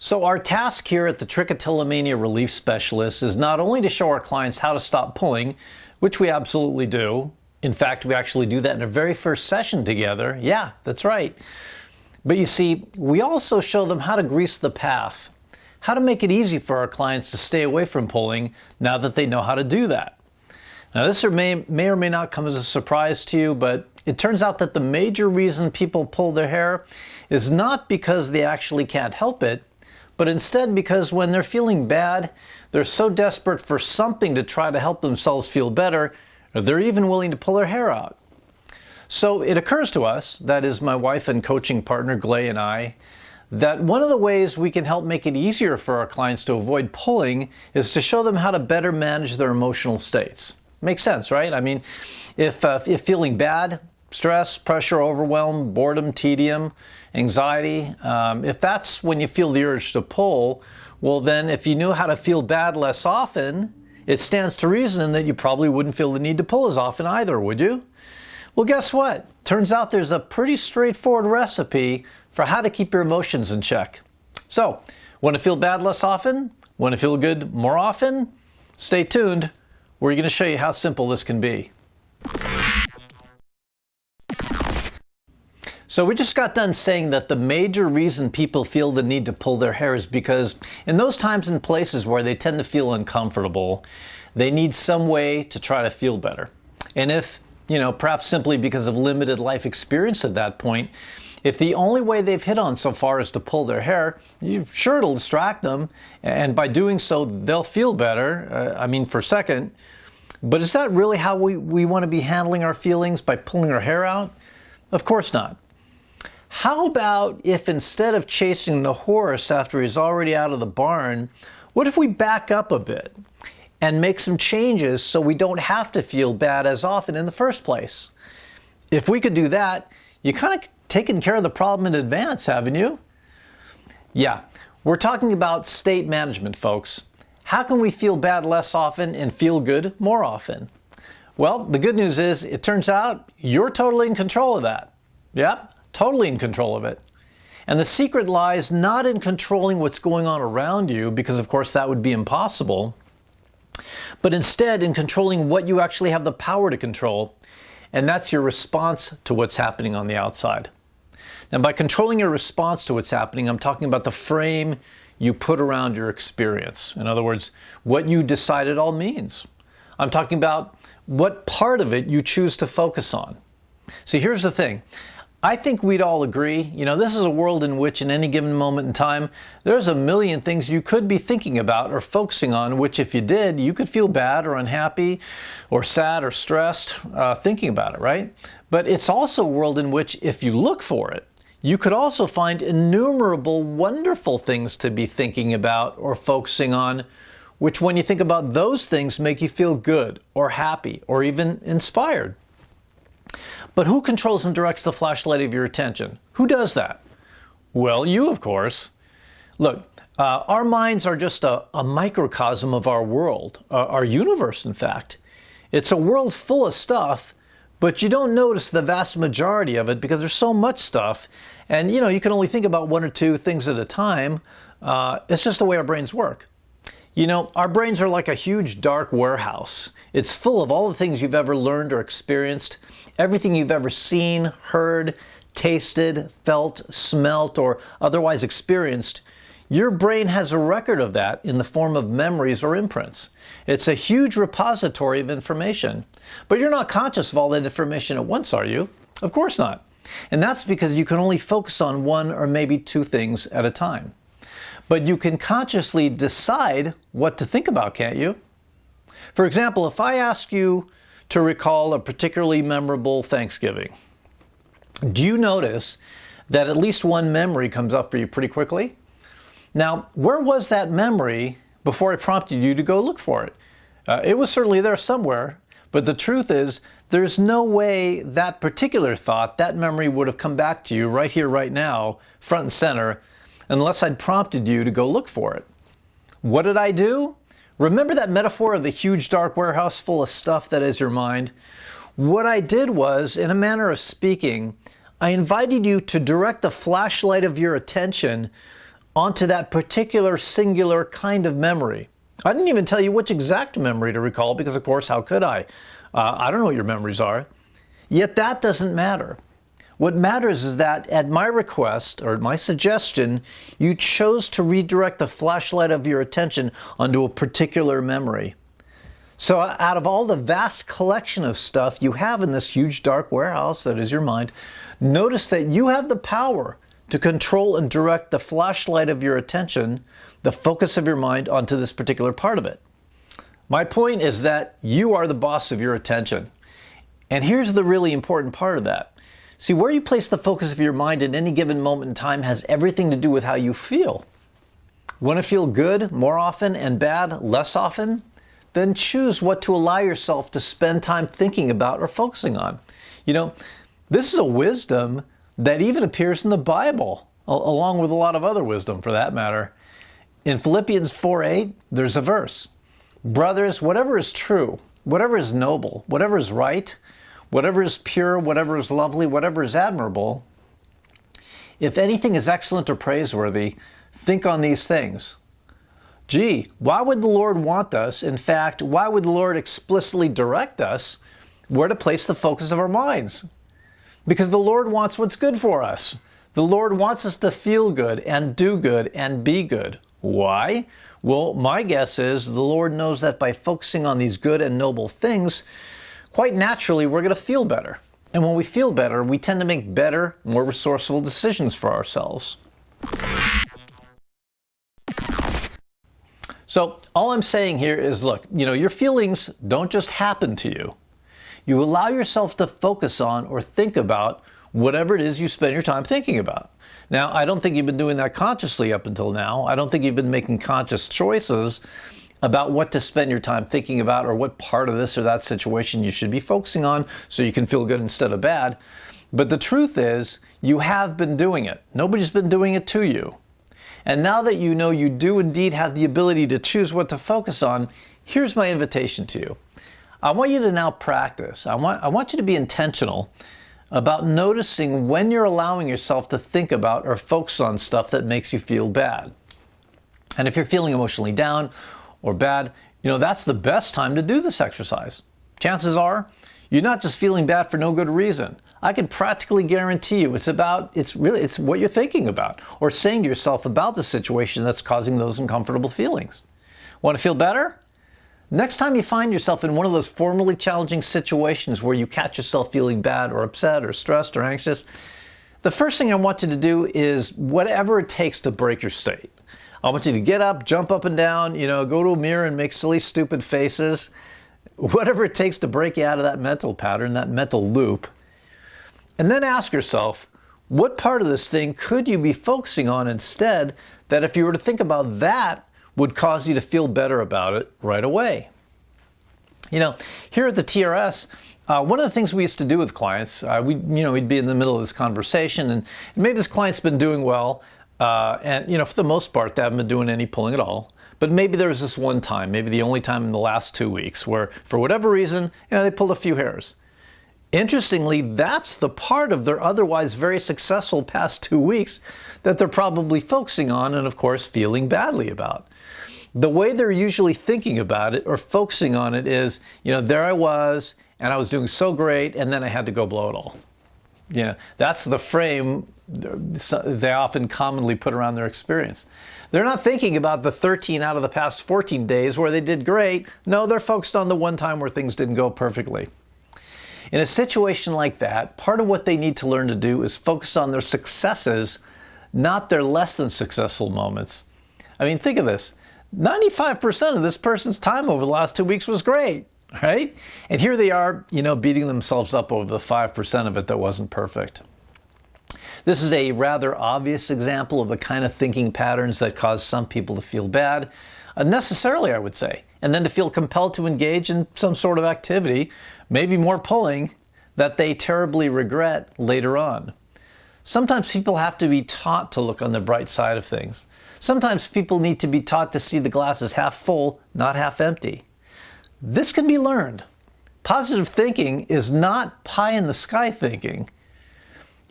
So our task here at the Trichotillomania Relief Specialist is not only to show our clients how to stop pulling, which we absolutely do. In fact, we actually do that in our very first session together. Yeah, that's right. But you see, we also show them how to grease the path, how to make it easy for our clients to stay away from pulling now that they know how to do that. Now, this may or may not come as a surprise to you, but it turns out that the major reason people pull their hair is not because they actually can't help it, but instead because when they're feeling bad, they're so desperate for something to try to help themselves feel better, or they're even willing to pull their hair out. So it occurs to us, that is my wife and coaching partner Glay and I, that one of the ways we can help make it easier for our clients to avoid pulling is to show them how to better manage their emotional states. Makes sense, right? I mean, if feeling bad, stress, pressure, overwhelm, boredom, tedium, anxiety, if that's when you feel the urge to pull, well then if you knew how to feel bad less often, it stands to reason that you probably wouldn't feel the need to pull as often either, would you? Well, guess what? Turns out there's a pretty straightforward recipe for how to keep your emotions in check. So, want to feel bad less often? Want to feel good more often? Stay tuned. We're going to show you how simple this can be. So we just got done saying that the major reason people feel the need to pull their hair is because in those times and places where they tend to feel uncomfortable, they need some way to try to feel better. And if, perhaps simply because of limited life experience at that point, if the only way they've hit on so far is to pull their hair, sure, it'll distract them, and by doing so, they'll feel better, for a second. But is that really how we want to be handling our feelings, by pulling our hair out? Of course not. How about if instead of chasing the horse after he's already out of the barn, what if we back up a bit and make some changes so we don't have to feel bad as often in the first place? If we could do that, you kind of taken care of the problem in advance, haven't you? Yeah, we're talking about state management, folks. How can we feel bad less often and feel good more often? Well, the good news is it turns out you're totally in control of that. Yep, totally in control of it. And the secret lies not in controlling what's going on around you, because of course that would be impossible, but instead in controlling what you actually have the power to control, and that's your response to what's happening on the outside. Now, by controlling your response to what's happening, I'm talking about the frame you put around your experience. In other words, what you decide it all means. I'm talking about what part of it you choose to focus on. See, here's the thing. I think we'd all agree, this is a world in which in any given moment in time, there's a million things you could be thinking about or focusing on, which if you did, you could feel bad or unhappy or sad or stressed thinking about it, right? But it's also a world in which if you look for it, you could also find innumerable wonderful things to be thinking about or focusing on, which when you think about those things make you feel good or happy or even inspired. But who controls and directs the flashlight of your attention? Who does that? Well, you, of course. Look, our minds are just a microcosm of our world, our universe, in fact. It's a world full of stuff, but you don't notice the vast majority of it because there's so much stuff. And, you can only think about one or two things at a time. It's just the way our brains work. Our brains are like a huge dark warehouse. It's full of all the things you've ever learned or experienced, everything you've ever seen, heard, tasted, felt, smelt, or otherwise experienced. Your brain has a record of that in the form of memories or imprints. It's a huge repository of information. But you're not conscious of all that information at once, are you? Of course not. And that's because you can only focus on one or maybe two things at a time. But you can consciously decide what to think about, can't you? For example, if I ask you to recall a particularly memorable Thanksgiving, do you notice that at least one memory comes up for you pretty quickly? Now, where was that memory before I prompted you to go look for it? It was certainly there somewhere, but the truth is there's no way that particular thought, that memory would have come back to you right here, right now, front and center, unless I'd prompted you to go look for it. What did I do? Remember that metaphor of the huge dark warehouse full of stuff that is your mind? What I did was, in a manner of speaking, I invited you to direct the flashlight of your attention onto that particular singular kind of memory. I didn't even tell you which exact memory to recall because, of course, how could I? I don't know what your memories are. Yet that doesn't matter. What matters is that at my request or my suggestion, you chose to redirect the flashlight of your attention onto a particular memory. So out of all the vast collection of stuff you have in this huge dark warehouse that is your mind, notice that you have the power to control and direct the flashlight of your attention, the focus of your mind, onto this particular part of it. My point is that you are the boss of your attention. And here's the really important part of that. See, where you place the focus of your mind at any given moment in time has everything to do with how you feel. Want to feel good more often and bad less often? Then choose what to allow yourself to spend time thinking about or focusing on. You know, this is a wisdom that even appears in the Bible, along with a lot of other wisdom for that matter. In Philippians 4:8, there's a verse. Brothers, whatever is true, whatever is noble, whatever is right, whatever is pure, whatever is lovely, whatever is admirable, if anything is excellent or praiseworthy, think on these things. Gee, why would the Lord want us? In fact, why would the Lord explicitly direct us where to place the focus of our minds? Because the Lord wants what's good for us. The Lord wants us to feel good and do good and be good. Why? Well, my guess is the Lord knows that by focusing on these good and noble things, quite naturally, we're going to feel better. And when we feel better, we tend to make better, more resourceful decisions for ourselves. So all I'm saying here is, look, your feelings don't just happen to you. You allow yourself to focus on or think about whatever it is you spend your time thinking about. Now, I don't think you've been doing that consciously up until now. I don't think you've been making conscious choices about what to spend your time thinking about or what part of this or that situation you should be focusing on so you can feel good instead of bad. But the truth is, you have been doing it. Nobody's been doing it to you. And now that you know you do indeed have the ability to choose what to focus on, here's my invitation to you. I want you to now practice. I want you to be intentional about noticing when you're allowing yourself to think about or focus on stuff that makes you feel bad. And if you're feeling emotionally down or bad, that's the best time to do this exercise. Chances are you're not just feeling bad for no good reason. I can practically guarantee you it's what you're thinking about or saying to yourself about the situation that's causing those uncomfortable feelings. Want to feel better? Next time you find yourself in one of those formally challenging situations where you catch yourself feeling bad or upset or stressed or anxious, the first thing I want you to do is whatever it takes to break your state. I want you to get up, jump up and down, go to a mirror and make silly, stupid faces. Whatever it takes to break you out of that mental pattern, that mental loop. And then ask yourself, what part of this thing could you be focusing on instead that if you were to think about that would cause you to feel better about it right away? Here at the TRS, one of the things we used to do with clients, we'd be in the middle of this conversation and maybe this client's been doing well, and for the most part, they haven't been doing any pulling at all. But maybe there was this one time, maybe the only time in the last 2 weeks where for whatever reason, they pulled a few hairs. Interestingly, that's the part of their otherwise very successful past 2 weeks that they're probably focusing on and, of course, feeling badly about. The way they're usually thinking about it or focusing on it is, there I was, and I was doing so great, and then I had to go blow it all. That's the frame they often commonly put around their experience. They're not thinking about the 13 out of the past 14 days where they did great. No, they're focused on the one time where things didn't go perfectly. In a situation like that, part of what they need to learn to do is focus on their successes, not their less than successful moments. I mean, think of this. 95% of this person's time over the last 2 weeks was great, right? And here they are, beating themselves up over the 5% of it that wasn't perfect. This is a rather obvious example of the kind of thinking patterns that cause some people to feel bad, unnecessarily, I would say, and then to feel compelled to engage in some sort of activity, maybe more pulling, that they terribly regret later on. Sometimes people have to be taught to look on the bright side of things. Sometimes people need to be taught to see the glass as half full, not half empty. This can be learned. Positive thinking is not pie in the sky thinking.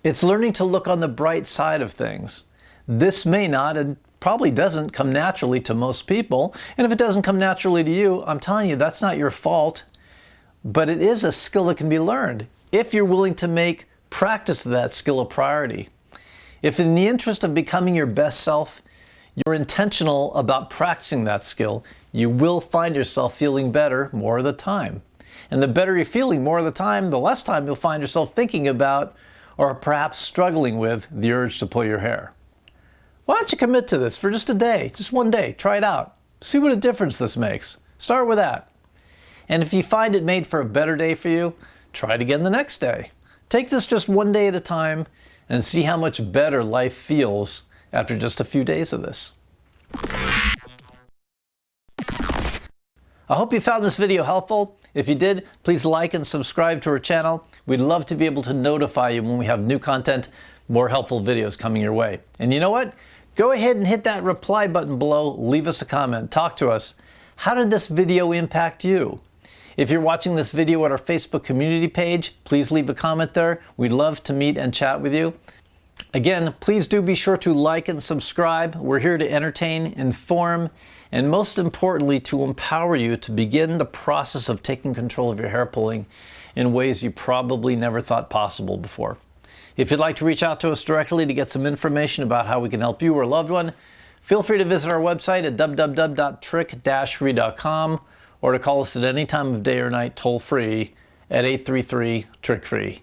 It's learning to look on the bright side of things. This may not, and probably doesn't come naturally to most people. And if it doesn't come naturally to you, I'm telling you, that's not your fault. But it is a skill that can be learned if you're willing to make practice of that skill a priority. If in the interest of becoming your best self, you're intentional about practicing that skill, you will find yourself feeling better more of the time. And the better you're feeling more of the time, the less time you'll find yourself thinking about or perhaps struggling with the urge to pull your hair. Why don't you commit to this for just a day, just one day, try it out. See what a difference this makes. Start with that. And if you find it made for a better day for you, try it again the next day. Take this just one day at a time and see how much better life feels after just a few days of this. I hope you found this video helpful. If you did, please like and subscribe to our channel. We'd love to be able to notify you when we have new content, more helpful videos coming your way. And you know what? Go ahead and hit that reply button below. Leave us a comment. Talk to us. How did this video impact you? If you're watching this video at our Facebook community page, please leave a comment there. We'd love to meet and chat with you. Again, please do be sure to like and subscribe. We're here to entertain, inform, and most importantly, to empower you to begin the process of taking control of your hair pulling in ways you probably never thought possible before. If you'd like to reach out to us directly to get some information about how we can help you or a loved one, feel free to visit our website at www.trick-free.com or to call us at any time of day or night toll-free at 833-TRICK-FREE.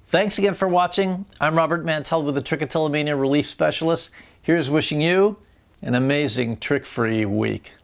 Thanks again for watching. I'm Robert Mantell with the Trichotillomania Relief Specialist. Here's wishing you an amazing trick-free week.